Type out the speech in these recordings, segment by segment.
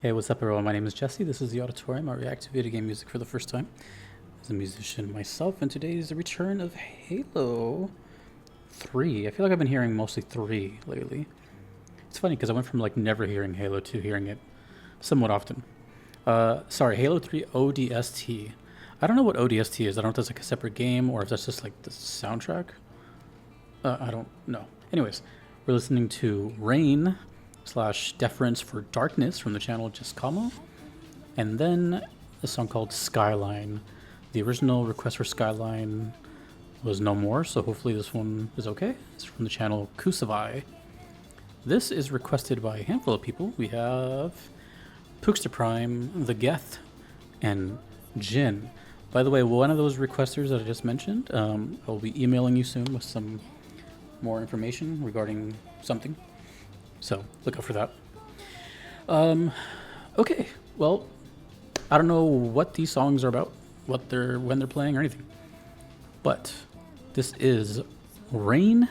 Hey, what's up everyone? My name is Jesse. This is The Auditorium. I react to video game music for the first time as a musician myself, and today is the return of Halo 3. I feel like I've been hearing mostly 3 lately. It's funny because I went from like never hearing Halo to hearing it somewhat often. Sorry, Halo 3 ODST. I don't know what ODST is. I don't know if that's like a separate game or if that's just like the soundtrack. I don't know. Anyways, we're listening to Rain / Deference for Darkness from the channel Just Como, and then a song called Skyline. The original request for Skyline was no more, so hopefully this one is okay. It's from the channel Kusavai. This is requested by a handful of people. We have Pookster Prime, the Geth, and Jin. By the way, one of those requesters that I just mentioned, I'll be emailing you soon with some more information regarding something. So look out for that. Okay, well, I don't know what these songs are about, when they're playing or anything, but this is Rain,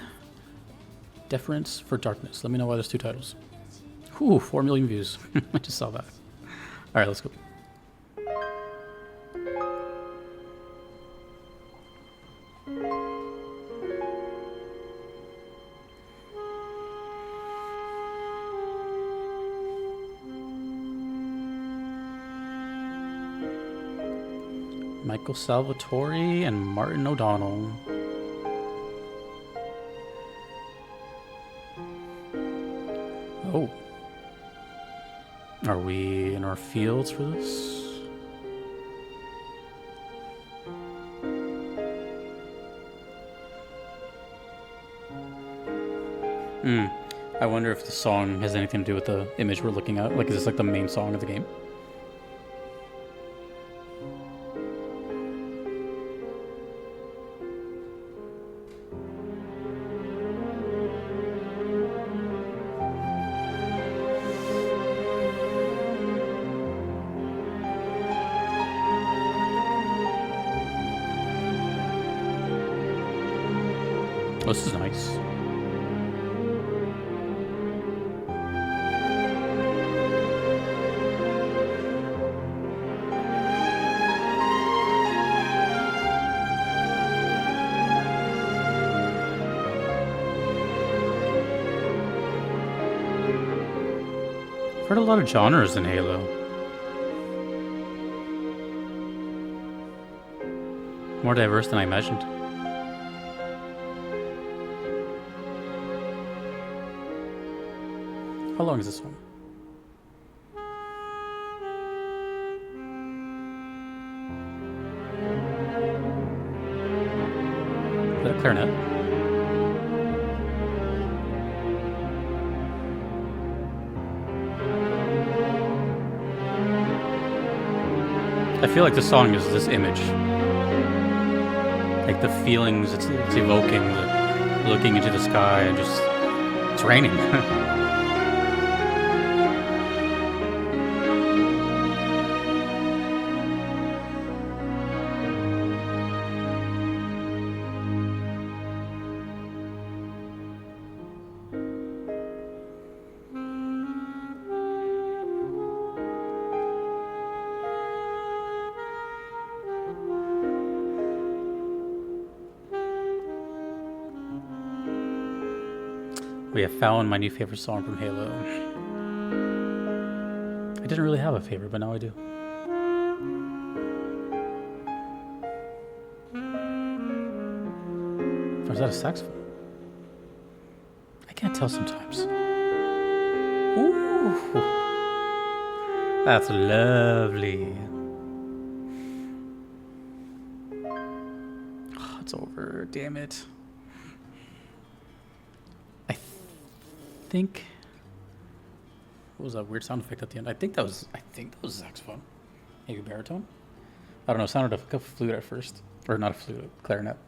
Deference for Darkness. Let me know why there's 2 titles. Whew, 4 million views. I just saw that. All right, let's go. Michael Salvatore and Martin O'Donnell. Oh. Are we in our fields for this? I wonder if the song has anything to do with the image we're looking at. Like, is this like the main song of the game? Oh, this is nice. I've heard a lot of genres in Halo. More diverse than I imagined. How long is this one? Is that a clarinet? I feel like this song is this image. Like the feelings it's evoking, looking into the sky and just, it's raining. We have found my new favorite song from Halo. I didn't really have a favorite, but now I do. Or is that a saxophone? I can't tell sometimes. Ooh, that's lovely. Oh, it's over. Damn it. I think, what was that weird sound effect at the end? I think that was a saxophone, maybe baritone. I don't know. It sounded like a flute at first, or not a flute, a clarinet.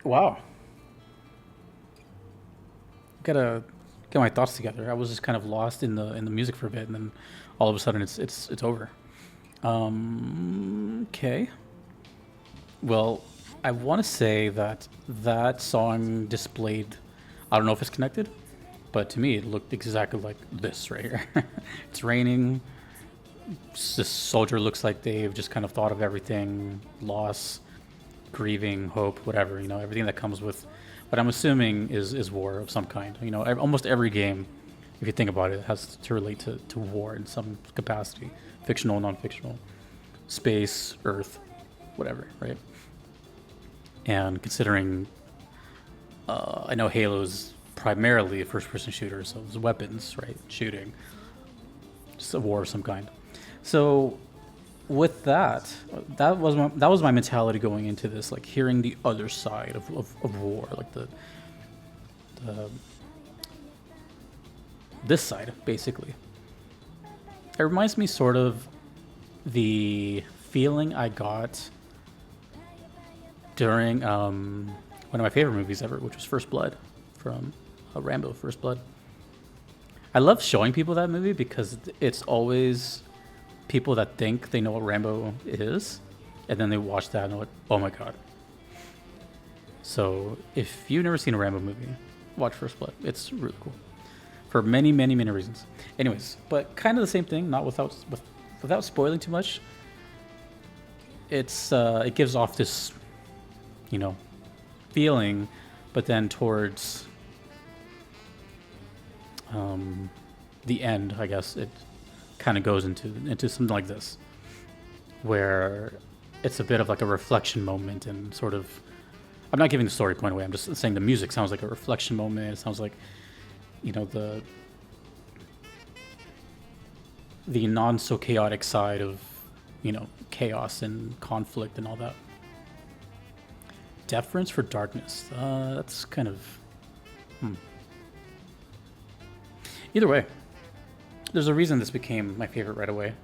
Wow. Gotta get my thoughts together. I was just kind of lost in the music for a bit, and then all of a sudden it's over. Okay. Well, I want to say that song displayed, I don't know if it's connected, But to me, it looked exactly like this right here. It's raining. This soldier looks like they've just kind of thought of everything, loss, grieving, hope, whatever, everything that comes with what I'm assuming is war of some kind. Almost every game, if you think about it, has to relate to war in some capacity, fictional, non-fictional, space, Earth, whatever, right? And considering, I know Halo's primarily a first-person shooter, so there's weapons, right, shooting, just a war of some kind. So with that was my mentality going into this, like hearing the other side of war, like the this side, basically. It reminds me sort of the feeling I got during one of my favorite movies ever, which was First Blood, from Rambo First Blood. I love showing people that movie because it's always people that think they know what Rambo is, and then they watch that and they're like, oh my god. So if you've never seen a Rambo movie, watch First Blood. It's really cool for many, many, many reasons. Anyways, but kind of the same thing, not without spoiling too much. It gives off this, feeling, but then towards the end, I guess it kind of goes into something like this, where it's a bit of like a reflection moment, and sort of, I'm not giving the story point away, I'm just saying the music sounds like a reflection moment. It sounds like, the non so chaotic side of, chaos and conflict and all that. Deference for darkness. That's kind of, Either way, there's a reason this became my favorite right away.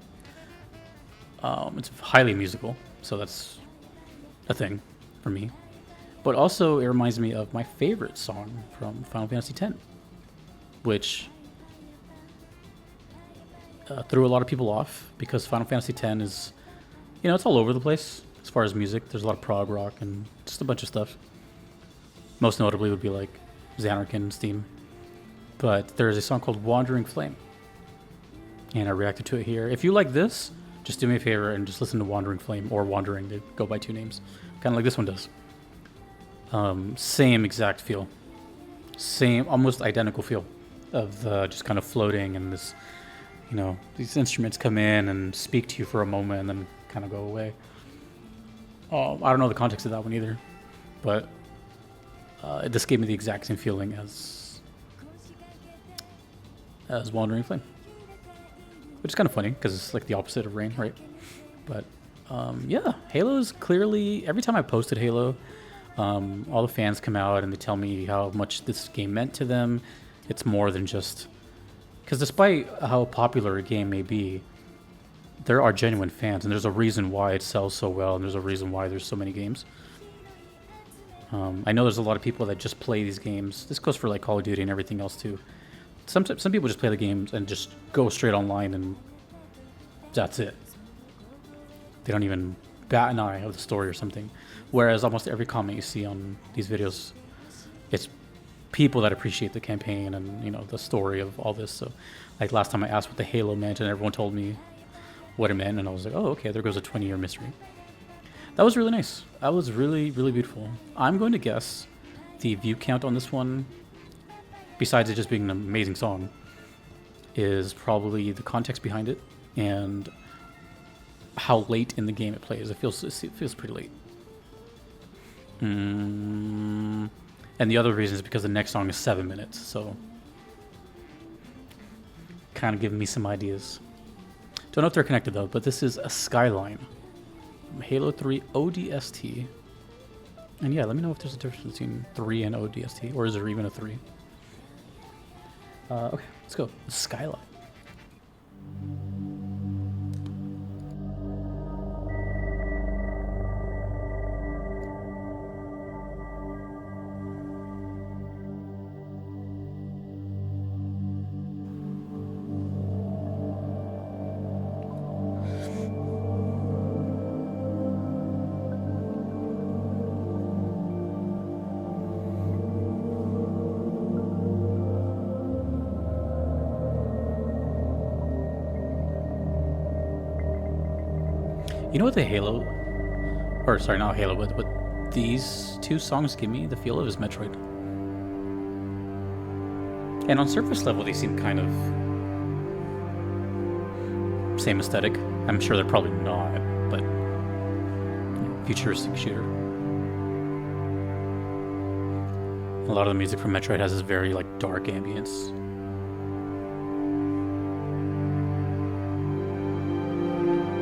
It's highly musical, so that's a thing for me. But also, it reminds me of my favorite song from Final Fantasy X, which threw a lot of people off, because Final Fantasy X is, it's all over the place as far as music. There's a lot of prog rock and just a bunch of stuff. Most notably would be like Xanarkin's theme. But there's a song called Wandering Flame, and I reacted to it here. If you like this, just do me a favor and just listen to Wandering Flame, or Wandering. They go by two names, kind of like this one does. Same exact feel, same almost identical feel of just kind of floating, and this, these instruments come in and speak to you for a moment and then kind of go away. I don't know the context of that one either, but this gave me the exact same feeling as Wandering Flame, which is kind of funny because it's like the opposite of rain, right? But yeah, Halo is clearly, every time I posted Halo, all the fans come out and they tell me how much this game meant to them. It's more than just, because despite how popular a game may be, there are genuine fans, and there's a reason why it sells so well, and there's a reason why there's so many games. I know there's a lot of people that just play these games. This goes for like Call of Duty and everything else too. Some people just play the games and just go straight online, and that's it. They don't even bat an eye of the story or something. Whereas almost every comment you see on these videos, it's people that appreciate the campaign and the story of all this. So, like last time I asked what the Halo meant, and everyone told me what it meant, and I was like, oh, okay, there goes a 20-year mystery. That was really nice. That was really, really beautiful. I'm going to guess the view count on this one, besides it just being an amazing song, is probably the context behind it and how late in the game it plays. It feels pretty late. And the other reason is because the next song is 7 minutes, so kind of giving me some ideas. Don't know if they're connected though, but this is a Skyline, Halo 3 ODST. And yeah, let me know if there's a difference between 3 and ODST, or is there even a 3? Okay, let's go. Skyline. You know what the Halo, or sorry, not Halo, but what these two songs give me the feel of is Metroid. And on surface level, they seem kind of same aesthetic. I'm sure they're probably not, but futuristic shooter. A lot of the music from Metroid has this very like dark ambience.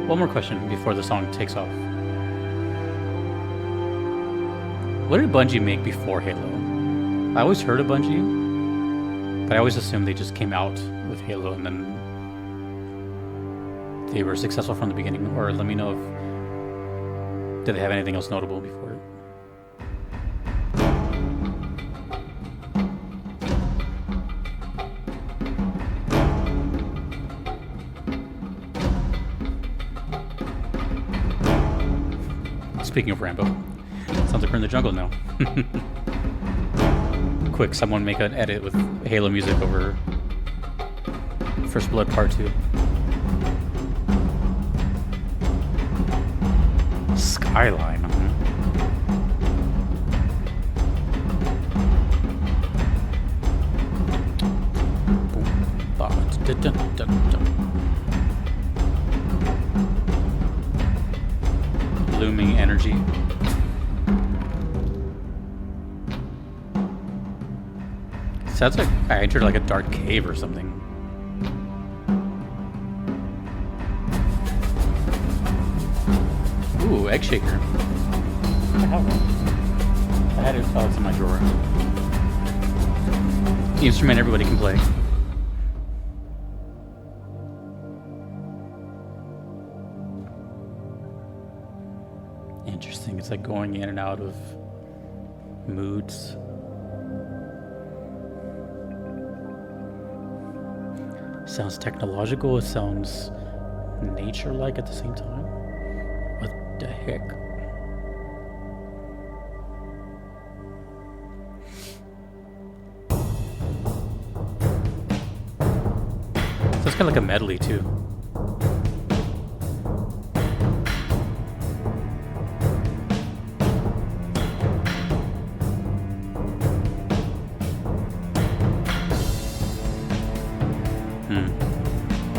One more question before the song takes off. What did Bungie make before Halo? I always heard of Bungie, but I always assumed they just came out with Halo and then they were successful from the beginning. Or let me know if did they have anything else notable before it. Speaking of Rambo, sounds like we're in the jungle now. Quick, someone make an edit with Halo music over First Blood Part 2. Skyline. Looming energy. Sounds like I entered like a dark cave or something. Ooh, egg shaker. I have one. I had it. Oh, it's in my drawer. The instrument everybody can play. Interesting. It's like going in and out of moods. Sounds technological. It sounds nature-like at the same time. What the heck? So it's kind of like a medley too.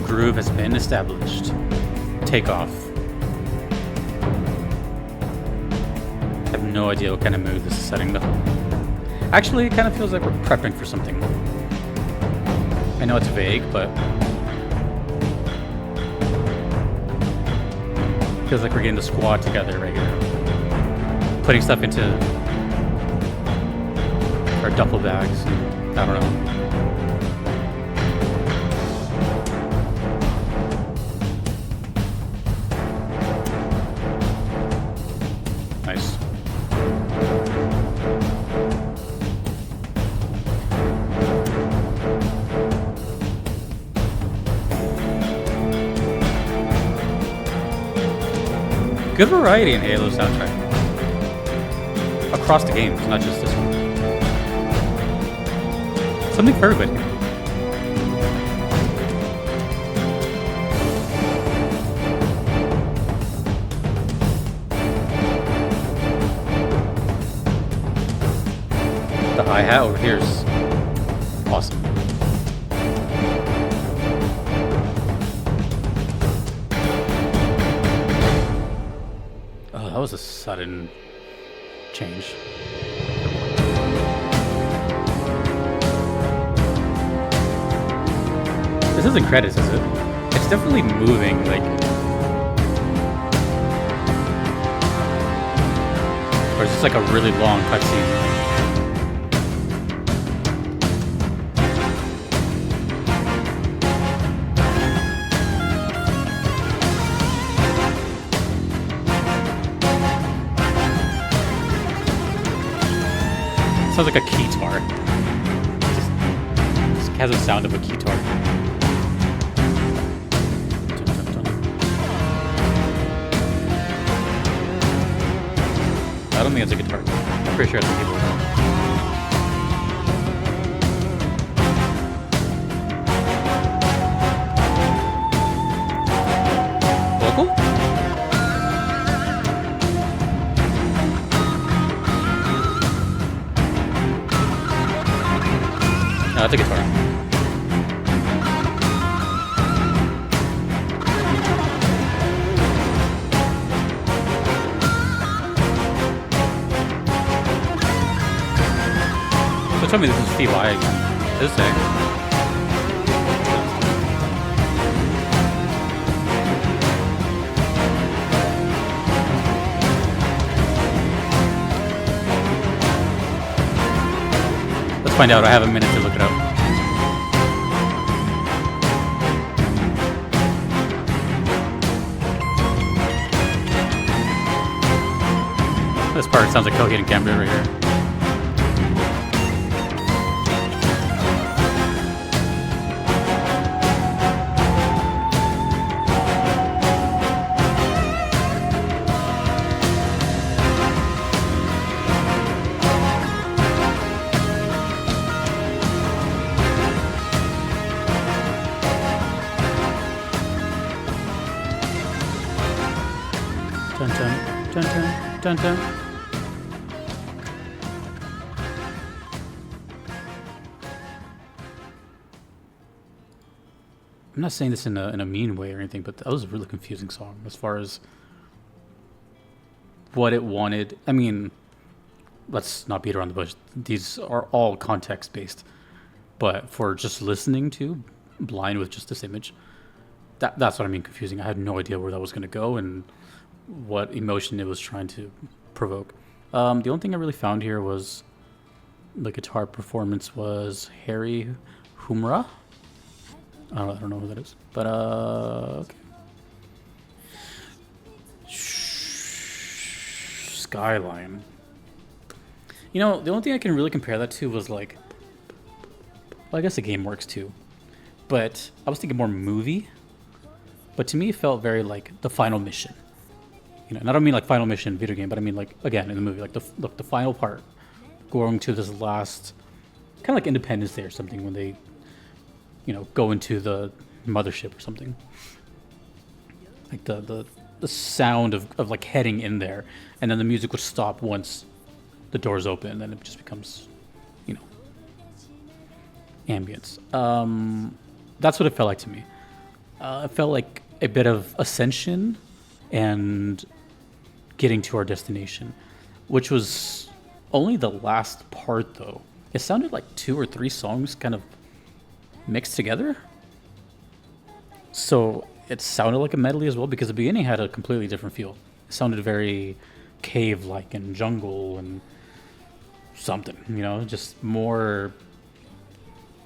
Groove has been established. Take off. I have no idea what kind of mood this is setting though. Actually, it kind of feels like we're prepping for something. I know it's vague, but feels like we're getting the squad together right here. Putting stuff into our duffel bags. I don't know. Nice. Good variety in Halo soundtrack. Across the games, not just this one. Something for everybody. The hi-hat over here is awesome. Oh, that was a sudden change. This isn't credits, is it? It's definitely moving, like... Or is this like a really long cutscene? Sounds like a keytar. Just has a sound of a keytar. I don't think it's a guitar. I'm pretty sure it's a keyboard. Vocal? That's a guitar. So tell me this is Steve I again. This thing. Let's find out. I have a minute to look it up. This part sounds like Coheed and Cambria right here. Dun dun dun dun dun dun. I'm not saying this in a mean way or anything, but that was a really confusing song as far as what it wanted. I mean, let's not beat around the bush. These are all context based, but for just listening to, blind with just this image, that's what I mean confusing. I had no idea where that was going to go and what emotion it was trying to provoke. The only thing I really found here was the guitar performance was Harry Humra. I don't know who that is, but okay. Skyline. You know, the only thing I can really compare that to was like, well, I guess the game works too, but I was thinking more movie. But to me, it felt very like the final mission. You know, and I don't mean like final mission video game, but I mean like again in the movie, like the final part, going to this last, kind of like Independence Day or something when they, you know, go into the mothership or something. Like the sound of like heading in there, and then the music would stop once the doors open, and then it just becomes, you know, ambience. That's what it felt like to me. It felt like a bit of ascension and getting to our destination, which was only the last part though. It sounded like 2 or 3 songs kind of mixed together. So it sounded like a medley as well, because the beginning had a completely different feel. It sounded very cave-like and jungle and something, you know, just more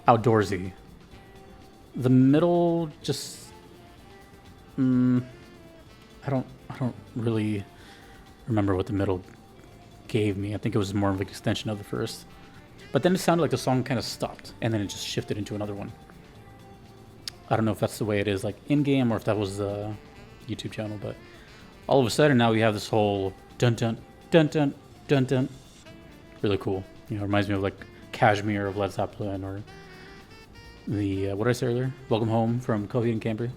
outdoorsy. The middle just I don't really remember what the middle gave me. I think it was more of an extension of the first. But then it sounded like the song kind of stopped, and then it just shifted into another one. I don't know if that's the way it is like in-game or if that was the YouTube channel, but all of a sudden now we have this whole dun dun dun dun dun dun. Really cool. You know, it reminds me of like Kashmir of Led Zeppelin, or the what did I say earlier? Welcome Home from Coheed and Cambria.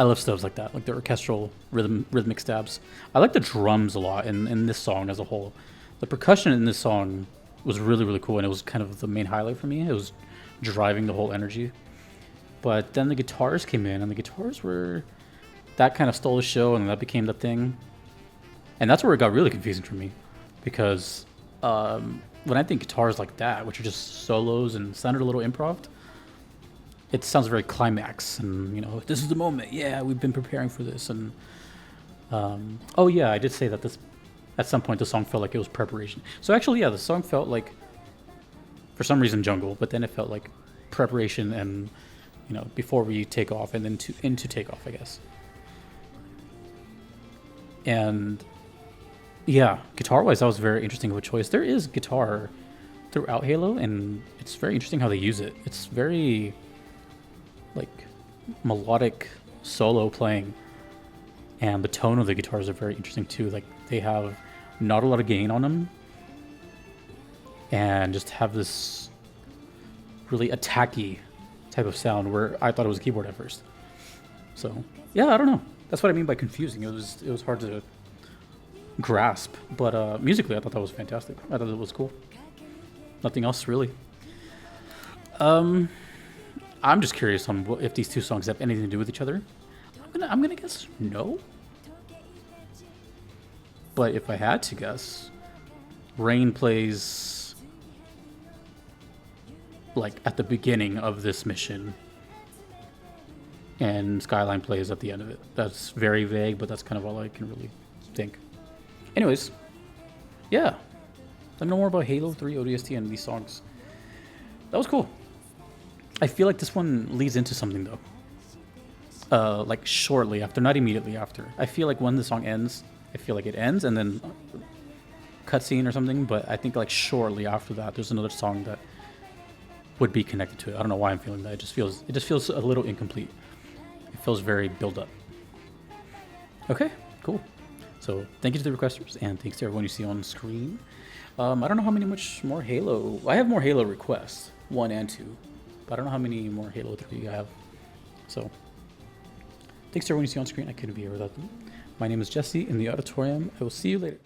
I love stuff like that, like the orchestral rhythmic stabs. I like the drums a lot in this song as a whole. The percussion in this song was really, really cool, and it was kind of the main highlight for me. It was driving the whole energy. But then the guitars came in, and the guitars were... That kind of stole the show, and that became the thing. And that's where it got really confusing for me. Because when I think guitars like that, which are just solos and sounded a little improv, it sounds very climax, and, you know, this is the moment. Yeah, we've been preparing for this. And oh yeah, I did say that this at some point the song felt like it was preparation. So actually, yeah, the song felt like, for some reason, jungle, but then it felt like preparation and, you know, before we take off, and then into takeoff, I guess. And yeah, guitar-wise, that was very interesting of a choice. There is guitar throughout Halo, and it's very interesting how they use it. It's very like melodic solo playing, and the tone of the guitars are very interesting too. Like they have not a lot of gain on them, and just have this really attacky type of sound where I thought it was a keyboard at first. So yeah, I don't know. That's what I mean by confusing. It was hard to grasp, but musically I thought that was fantastic. I thought it was cool. Nothing else really. I'm just curious on if these two songs have anything to do with each other. I'm gonna guess no. But if I had to guess, Rain plays like at the beginning of this mission, and Skyline plays at the end of it. That's very vague, but that's kind of all I can really think. Anyways, yeah. Let me know more about Halo 3 ODST and these songs. That was cool. I feel like this one leads into something though. Like shortly after, not immediately after. I feel like when the song ends, I feel like it ends and then cutscene or something. But I think like shortly after that, there's another song that would be connected to it. I don't know why I'm feeling that. It just feels a little incomplete. It feels very built up. Okay, cool. So thank you to the requesters and thanks to everyone you see on screen. I don't know how much more Halo. I have more Halo requests, 1 and 2, but I don't know how many more Halo 3 I have. So thanks to everyone you see on screen. I couldn't be here without them. My name is Jesse in the auditorium. I will see you later.